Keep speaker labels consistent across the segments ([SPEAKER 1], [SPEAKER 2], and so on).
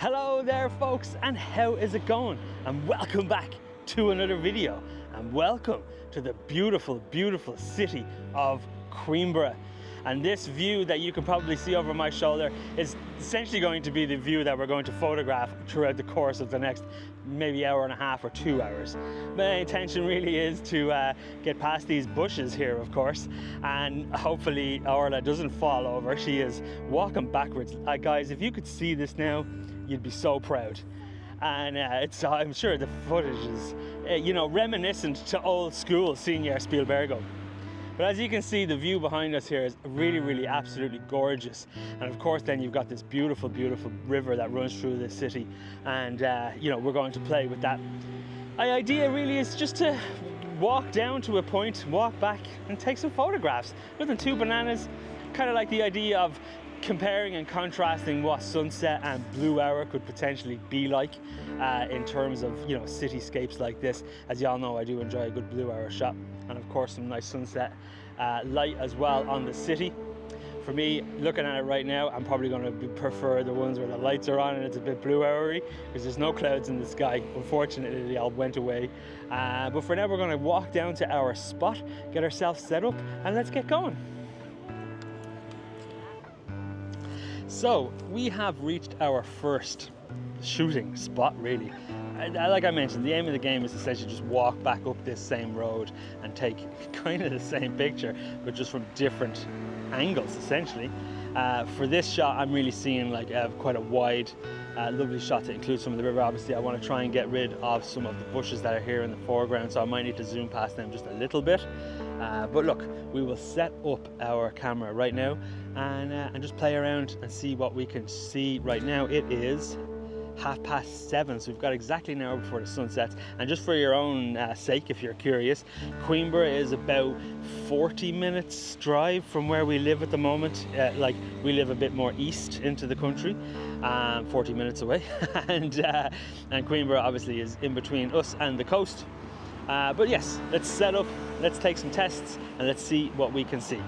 [SPEAKER 1] Hello there folks, and how is it going? And welcome back to another video, and welcome to the beautiful, beautiful city of Coimbra. And this view that you can probably see over my shoulder is essentially going to be the view that we're going to photograph throughout the course of the next maybe hour and a half or 2 hours. My intention really is to get past these bushes here, of course, and hopefully Orla doesn't fall over. She is walking backwards. Guys, if you could see this now, you'd be so proud. And I'm sure the footage is, reminiscent to old school Senior Spielbergo. But as you can see, the view behind us here is really, really absolutely gorgeous. And of course, then you've got this beautiful, beautiful river that runs through the city. And, we're going to play with that. The idea really is just to walk down to a point, walk back and take some photographs. Nothing too bananas. Kind of like the idea of comparing and contrasting what sunset and blue hour could potentially be like in terms of cityscapes like this. As y'all know, I do enjoy a good blue hour shot, and of course some nice sunset light as well on the city. For me, looking at it right now, I'm probably going to prefer the ones where the lights are on and it's a bit blue houry, because there's no clouds in the sky. Unfortunately, they all went away. But for now, we're going to walk down to our spot, get ourselves set up, and let's get going. So we have reached our first shooting spot, really. Like I mentioned, the aim of the game is essentially just walk back up this same road and take kind of the same picture, but just from different angles, essentially. For this shot, I'm really seeing like quite a wide, lovely shot to include some of the river. Obviously, I want to try and get rid of some of the bushes that are here in the foreground, so I might need to zoom past them just a little bit. But look, we will set up our camera right now and just play around and see what we can see. Right now it is 7:30, so we've got exactly an hour before the sun sets. And just for your own sake, if you're curious, Coimbra is about 40 minutes drive from where we live at the moment. Like, we live a bit more east into the country, 40 minutes away, and Coimbra obviously is in between us and the coast. But yes, let's set up, let's take some tests, and let's see what we can see.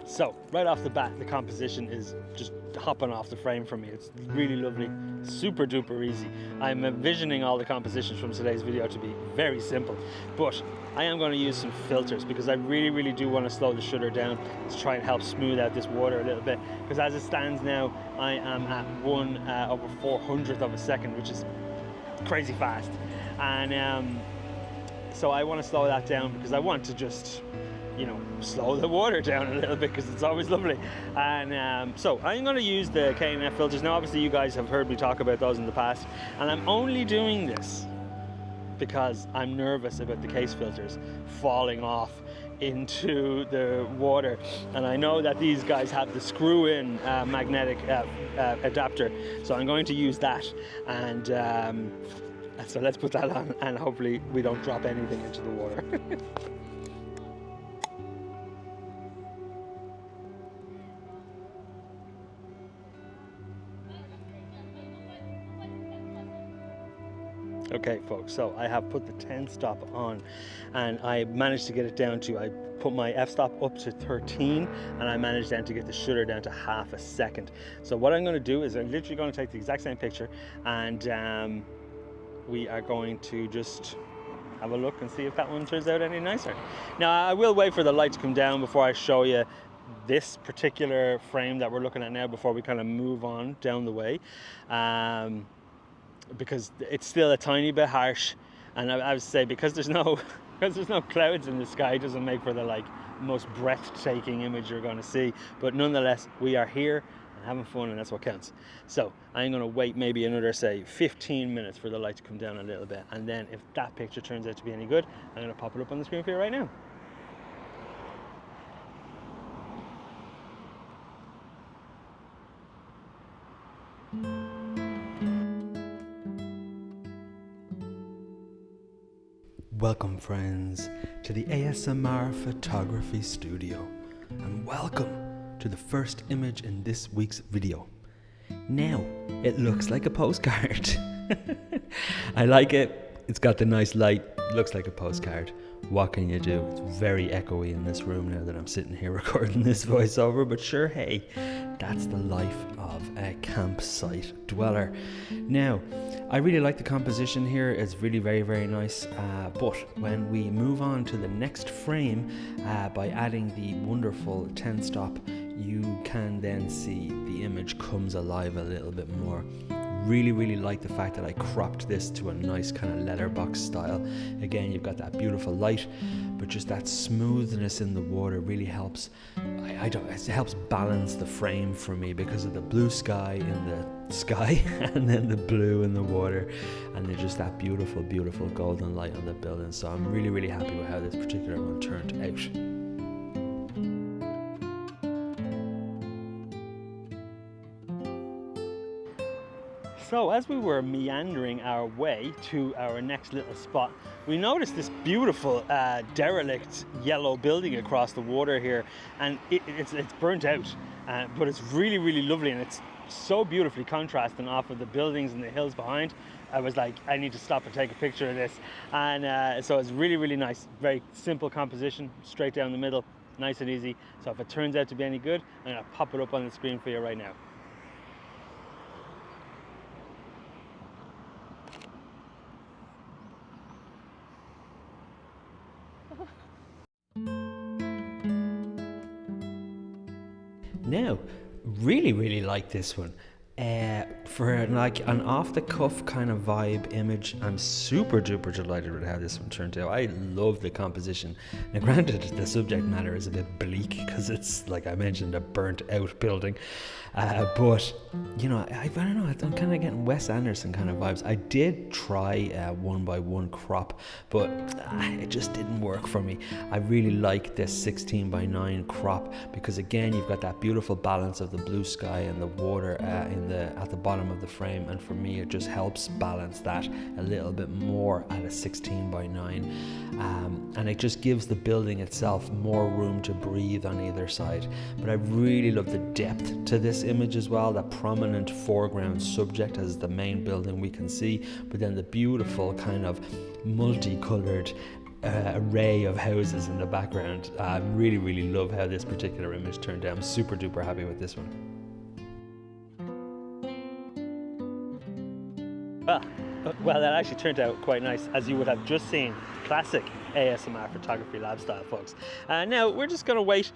[SPEAKER 1] So, right off the bat, the composition is just hopping off the frame for me. It's really lovely, super duper easy. I'm envisioning all the compositions from today's video to be very simple, but I am going to use some filters because I really, really do want to slow the shutter down to try and help smooth out this water a little bit, because as it stands now, I am at 1/400th of a second, which is crazy fast. And so I want to slow that down because I want to just slow the water down a little bit, because it's always lovely. And so I'm going to use the K&F filters. Now obviously you guys have heard me talk about those in the past, and I'm only doing this because I'm nervous about the case filters falling off into the water. And I know that these guys have the screw-in magnetic adapter, so I'm going to use that. And so let's put that on, and hopefully we don't drop anything into the water. Okay folks, so I have put the 10 stop on, and I managed to get it down to, I put my f-stop up to 13, and I managed then to get the shutter down to 1/2 second. So what I'm going to do is I'm literally going to take the exact same picture, and we are going to just have a look and see if that one turns out any nicer. Now I will wait for the light to come down before I show you this particular frame that we're looking at now, before we kind of move on down the way. Because it's still a tiny bit harsh, and I would say because there's no clouds in the sky, doesn't make for the most breathtaking image you're going to see. But nonetheless, we are here and having fun, and that's what counts. So I'm going to wait maybe another, say, 15 minutes for the light to come down a little bit, and then if that picture turns out to be any good, I'm going to pop it up on the screen for you right now. Welcome friends to the ASMR Photography Studio, and welcome
[SPEAKER 2] to the first image in this week's video. Now, it looks like a postcard. I like it. It's got the nice light, looks like a postcard. What can you do? It's very echoey in this room now that I'm sitting here recording this voiceover, but sure, hey, that's the life of a campsite dweller. Now, I really like the composition here. It's really very, very nice. But when we move on to the next frame, by adding the wonderful 10 stop, you can then see the image comes alive a little bit more. Really like the fact that I cropped this to a nice kind of letterbox style. Again, you've got that beautiful light, but just that smoothness in the water really helps. It helps balance the frame for me because of the blue sky in the sky and then the blue in the water, and then just that beautiful golden light on the building. So I'm really happy with how this particular one turned out.
[SPEAKER 1] So as we were meandering our way to our next little spot, we noticed this beautiful derelict yellow building across the water here, and it's burnt out, but it's really lovely, and it's so beautifully contrasting off of the buildings and the hills behind. I was like, I need to stop and take a picture of this, and so it's really nice. Very simple composition, straight down the middle, nice and easy. So if it turns out to be any good, I'm gonna pop it up on the screen for you right now.
[SPEAKER 2] Now, really like this one. For like an off-the-cuff kind of vibe image, I'm super duper delighted with how this one turned out. I love the composition. Now granted, the subject matter is a bit bleak because it's, like I mentioned, a burnt out building, but you know, I don't know, I'm kind of getting Wes Anderson kind of vibes. I did try 1:1 crop, but it just didn't work for me. I really like this 16:9 crop because again, you've got that beautiful balance of the blue sky and the water at the bottom of the frame, and for me it just helps balance that a little bit more at a 16:9, and it just gives the building itself more room to breathe on either side. But I really love the depth to this image as well, that prominent foreground subject as the main building we can see, but then the beautiful kind of multicolored array of houses in the background. I really love how this particular image turned out. I'm super duper happy with this one.
[SPEAKER 1] Well, that actually turned out quite nice, as you would have just seen. Classic ASMR photography lab style, folks. Now we're just going to wait.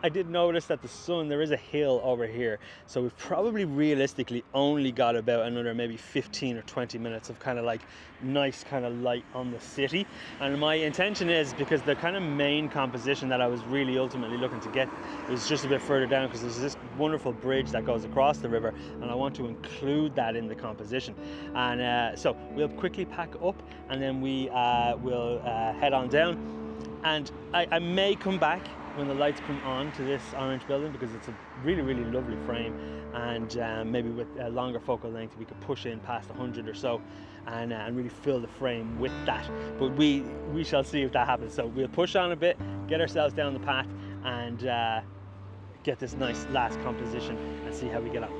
[SPEAKER 1] I did notice that there is a hill over here, so we've probably realistically only got about another maybe 15 or 20 minutes of kind of like nice kind of light on the city. And my intention is, because the kind of main composition that I was really ultimately looking to get is just a bit further down, because there's this wonderful bridge that goes across the river, and I want to include that in the composition. And so we'll quickly pack up, and then we will head on down, and I may come back when the lights come on to this orange building, because it's a really lovely frame, and maybe with a longer focal length we could push in past 100 or so and really fill the frame with that. But we shall see if that happens. So we'll push on a bit, get ourselves down the path, and get this nice last composition and see how we get on.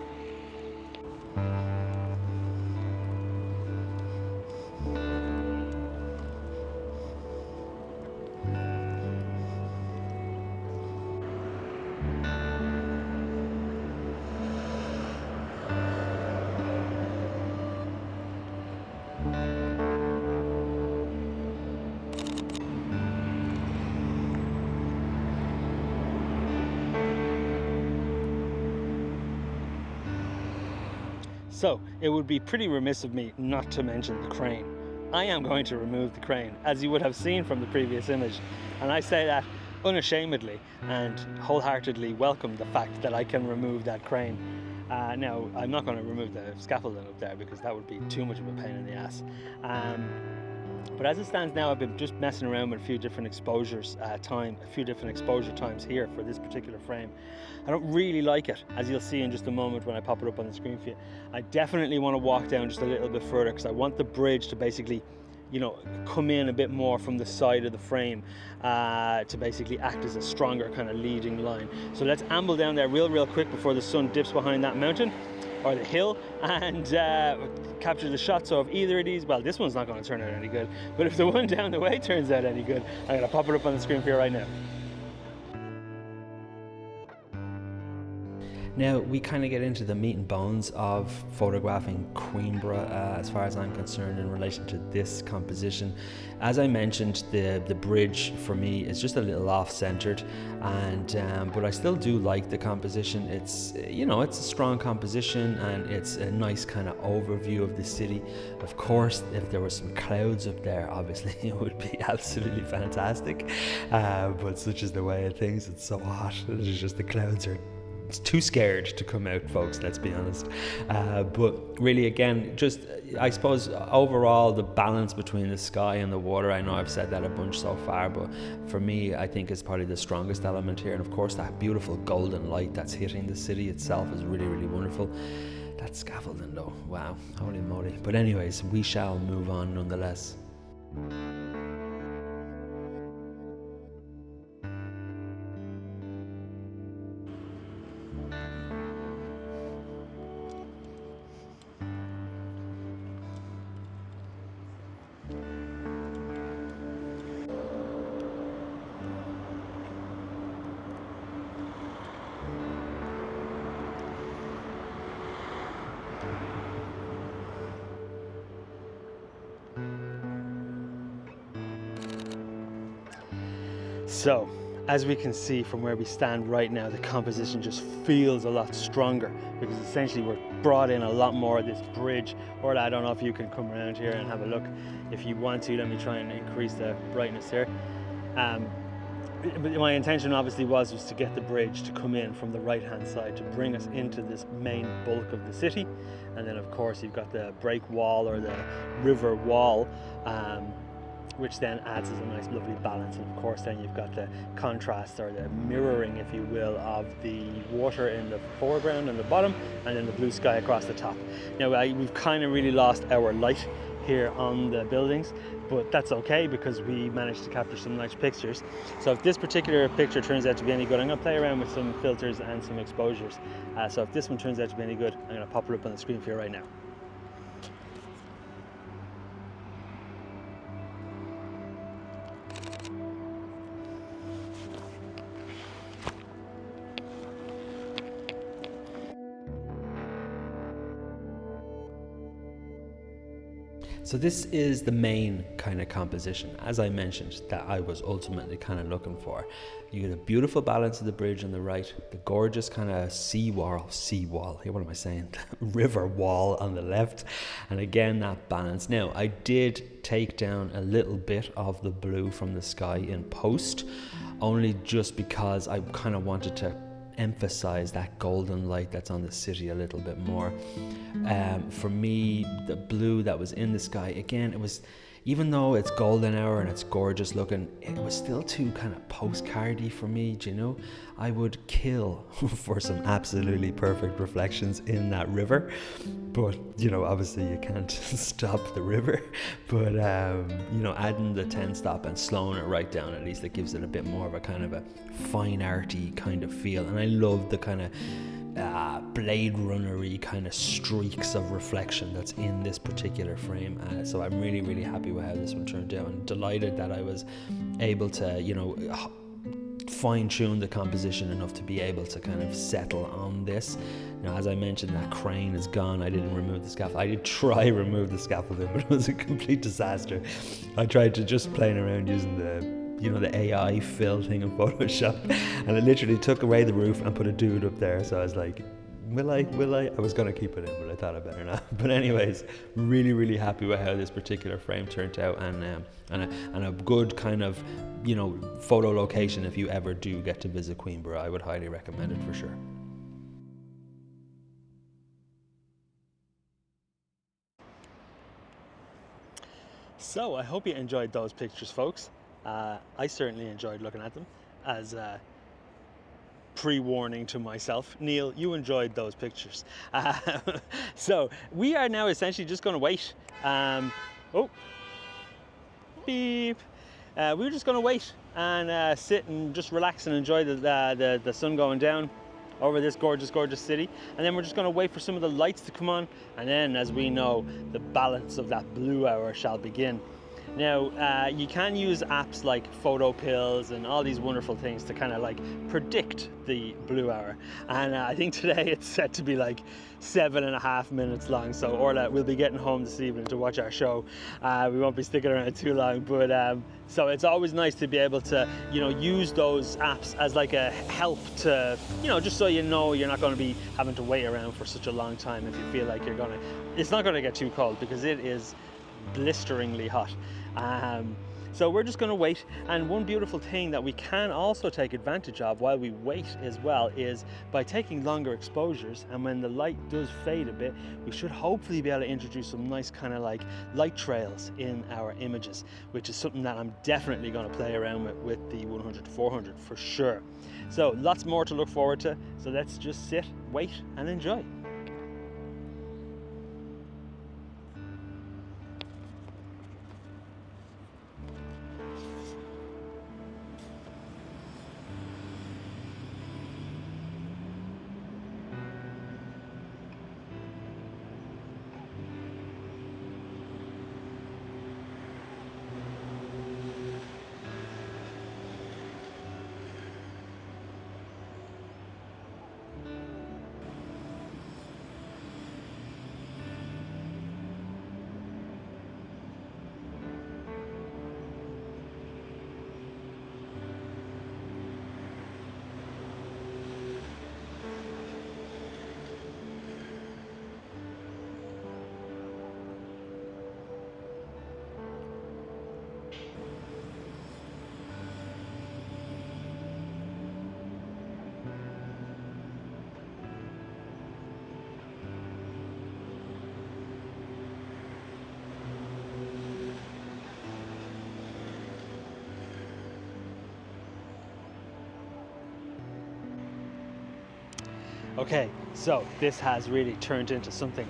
[SPEAKER 1] So it would be pretty remiss of me not to mention the crane. I am going to remove the crane, as you would have seen from the previous image, and I say that unashamedly and wholeheartedly welcome the fact that I can remove that crane. Now, I'm not going to remove the scaffolding up there because that would be too much of a pain in the ass. But as it stands now, I've been just messing around with a few different exposure times here for this particular frame. I don't really like it, as you'll see in just a moment when I pop it up on the screen for you. I definitely want to walk down just a little bit further, because I want the bridge to basically you know, come in a bit more from the side of the frame to basically act as a stronger kind of leading line. So let's amble down there real quick before the sun dips behind that mountain or the hill, and capture the shot. So if either of these, well, this one's not going to turn out any good, but if the one down the way turns out any good, I'm going to pop it up on the screen for you right now.
[SPEAKER 2] Now we kind of get into the meat and bones of photographing Coimbra as far as I'm concerned in relation to this composition. As I mentioned, the bridge for me is just a little off-centered, and but I still do like the composition. It's, you know, it's a strong composition and it's a nice kind of overview of the city. Of course, if there were some clouds up there, obviously it would be absolutely fantastic, but such is the way of things. It's so hot. It's just the clouds are too scared to come out, folks, let's be honest. But really, again, just I suppose overall the balance between the sky and the water, I know I've said that a bunch so far, but for me I think is probably the strongest element here. And of course that beautiful golden light that's hitting the city itself is really wonderful. That scaffolding though, wow, holy moly. But anyways, we shall move on nonetheless.
[SPEAKER 1] So, as we can see from where we stand right now, the composition just feels a lot stronger because essentially we're brought in a lot more of this bridge. Or I don't know if you can come around here and have a look if you want to. Let me try and increase the brightness here. But my intention obviously was to get the bridge to come in from the right hand side to bring us into this main bulk of the city. And then of course you've got the break wall or the river wall, which then adds as a nice lovely balance. And of course then you've got the contrast or the mirroring, if you will, of the water in the foreground and the bottom, and then the blue sky across the top. Now we've kind of really lost our light here on the buildings, but that's okay because we managed to capture some nice pictures. So if this particular picture turns out to be any good, I'm going to play around with some filters and some exposures. So if this one turns out to be any good, I'm going to pop it up on the screen for you right now.
[SPEAKER 2] So this is the main kind of composition, as I mentioned, that I was ultimately kind of looking for. You get a beautiful balance of the bridge on the right, the gorgeous kind of seawall, here what am I saying, river wall on the left, and again that balance. Now I did take down a little bit of the blue from the sky in post, only just because I kind of wanted to emphasize that golden light that's on the city a little bit more. For me, the blue that was in the sky, again, it was, even though it's golden hour and it's gorgeous looking, it was still too kind of postcardy for me, do you know? I would kill for some absolutely perfect reflections in that river, but you know, obviously you can't stop the river, but you know, adding the 10 stop and slowing it right down, at least it gives it a bit more of a kind of a fine arty kind of feel. And I love the kind of Blade Runner-y kind of streaks of reflection that's in this particular frame. So I'm really happy with how this one turned out, and delighted that I was able to, you know, fine-tune the composition enough to be able to kind of settle on this. Now, as I mentioned, that crane is gone. I didn't remove the scaffold. I did try to remove the scaffolding, but it was a complete disaster. I tried to just playing around using the, you know, the AI fill thing in Photoshop, and I literally took away the roof and put a dude up there. So I was like, will I? I was going to keep it in, but I thought I better not. But anyways, really happy with how this particular frame turned out, and a good kind of, you know, photo location if you ever do get to visit Coimbra. I would highly recommend it for sure.
[SPEAKER 1] So I hope you enjoyed those pictures, folks. I certainly enjoyed looking at them. As pre-warning to myself, Neil, you enjoyed those pictures. So we are now essentially just going to wait. Oh, beep. We were just going to wait and sit and just relax and enjoy the sun going down over this gorgeous, gorgeous city. And then we're just going to wait for some of the lights to come on. And then, as we know, the balance of that blue hour shall begin. Now, you can use apps like photo pills and all these wonderful things to kind of like predict the blue hour. And I think today it's set to be like 7.5 minutes long. So Orla will be getting home this evening to watch our show. We won't be sticking around too long, but so it's always nice to be able to, you know, use those apps as like a help to, you know, just so you know you're not going to be having to wait around for such a long time if you feel like it's not going to get too cold, because it is blisteringly hot. So we're just going to wait, and one beautiful thing that we can also take advantage of while we wait as well is by taking longer exposures, and when the light does fade a bit, we should hopefully be able to introduce some nice kind of like light trails in our images, which is something that I'm definitely going to play around with the 100-400 for sure. So lots more to look forward to, so let's just sit, wait and enjoy. Okay, so this has really turned into something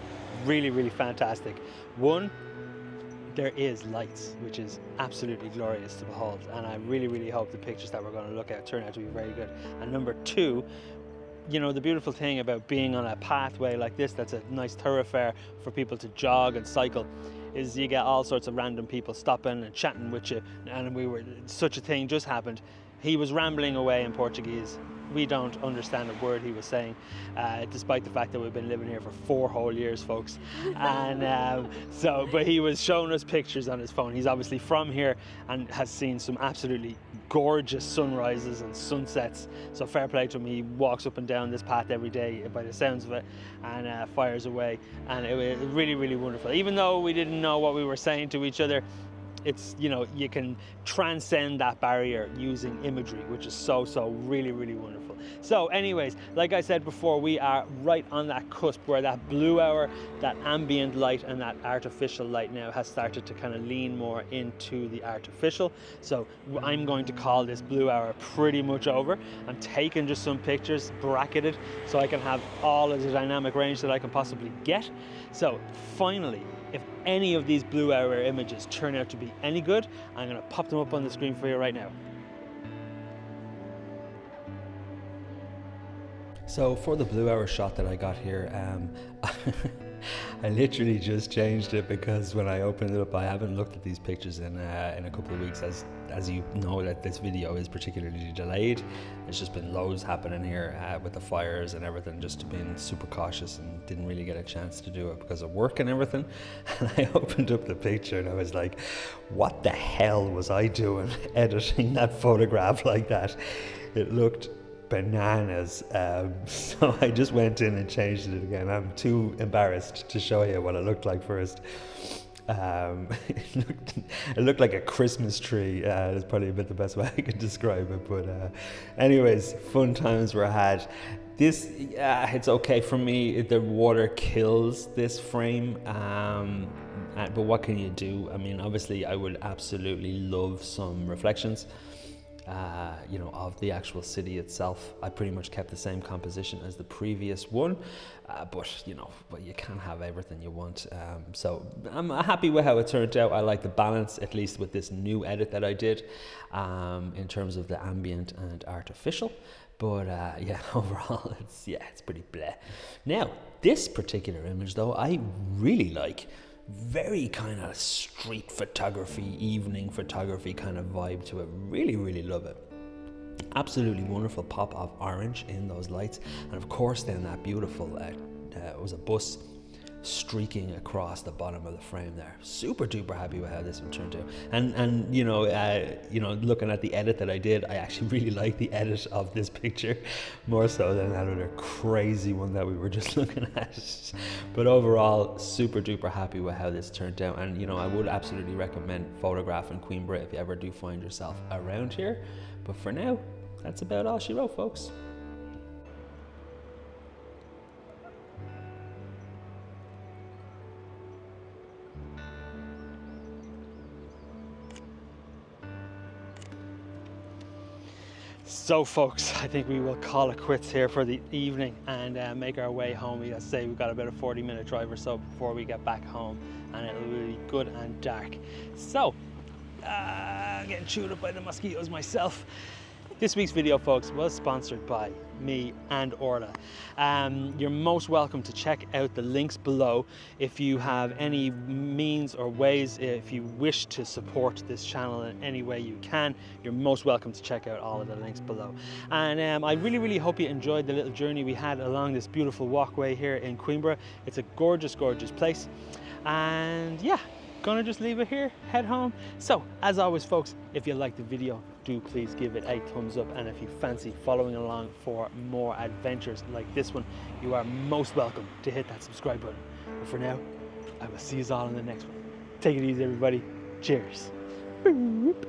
[SPEAKER 1] really, really fantastic. One, there is lights, which is absolutely glorious to behold, and I really, really hope the pictures that we're going to look at turn out to be very good. And number two, you know, the beautiful thing about being on a pathway like this, that's a nice thoroughfare for people to jog and cycle, is you get all sorts of random people stopping and chatting with you. And such a thing just happened. He was rambling away in Portuguese. We don't understand a word he was saying, despite the fact that we've been living here for 4 whole years, folks. And but he was showing us pictures on his phone. He's obviously from here and has seen some absolutely gorgeous sunrises and sunsets. So fair play to him. He walks up and down this path every day, by the sounds of it, and fires away. And it was really, really wonderful. Even though we didn't know what we were saying to each other, it's, you know, you can transcend that barrier using imagery, which is so really, really wonderful. So anyways, like I said before, we are right on that cusp where that blue hour, that ambient light and that artificial light now has started to kind of lean more into the artificial. So I'm going to call this blue hour pretty much over. I'm taking just some pictures bracketed so I can have all of the dynamic range that I can possibly get. So finally, if any of these blue hour images turn out to be any good, I'm going to pop them up on the screen for you right now.
[SPEAKER 2] So for the blue hour shot that I got here, I literally just changed it because when I opened it up, I haven't looked at these pictures in a couple of weeks, as you know that this video is particularly delayed. There's just been loads happening here with the fires and everything, just being super cautious, and didn't really get a chance to do it because of work and everything. And I opened up the picture and I was like, what the hell was I doing editing that photograph like that? It looked bananas. So I just went in and changed it again. I'm too embarrassed to show you what it looked like first. It looked like a Christmas tree. That's probably a bit the best way I could describe it. But anyways, fun times were had. This, it's okay for me. The water kills this frame. But what can you do? I mean, obviously I would absolutely love some reflections. you know, of the actual city itself. I pretty much kept the same composition as the previous one, but you know, but you can't have everything you want. So I'm happy with how it turned out. I like the balance, at least with this new edit that I did, in terms of the ambient and artificial. But yeah, overall, it's pretty bleh. Now, this particular image though, I really like. Very kind of street photography, evening photography kind of vibe to it. Really, really love it. Absolutely wonderful pop of orange in those lights. And of course then that beautiful, it was a bus streaking across the bottom of the frame there. Super duper happy with how this one turned out. And you know, looking at the edit that I did, I actually really like the edit of this picture more so than that other crazy one that we were just looking at. But overall, super duper happy with how this turned out. And you know, I would absolutely recommend photographing Coimbra if you ever do find yourself around here. But for now, that's about all she wrote, folks.
[SPEAKER 1] So folks, I think we will call it quits here for the evening and make our way home. We say we've got about a 40-minute drive or so before we get back home, and it'll be good and dark. So, getting chewed up by the mosquitoes myself. This week's video, folks, was sponsored by me and Orla. You're most welcome to check out the links below if you have any means or ways, if you wish to support this channel in any way you can. You're most welcome to check out all of the links below. And I really, really hope you enjoyed the little journey we had along this beautiful walkway here in Coimbra. It's a gorgeous, gorgeous place. And yeah, gonna just leave it here, head home. So as always, folks, if you liked the video, do please give it a thumbs up, and if you fancy following along for more adventures like this one, you are most welcome to hit that subscribe button. But for now, I will see you all in the next one. Take it easy, everybody. Cheers. Boop.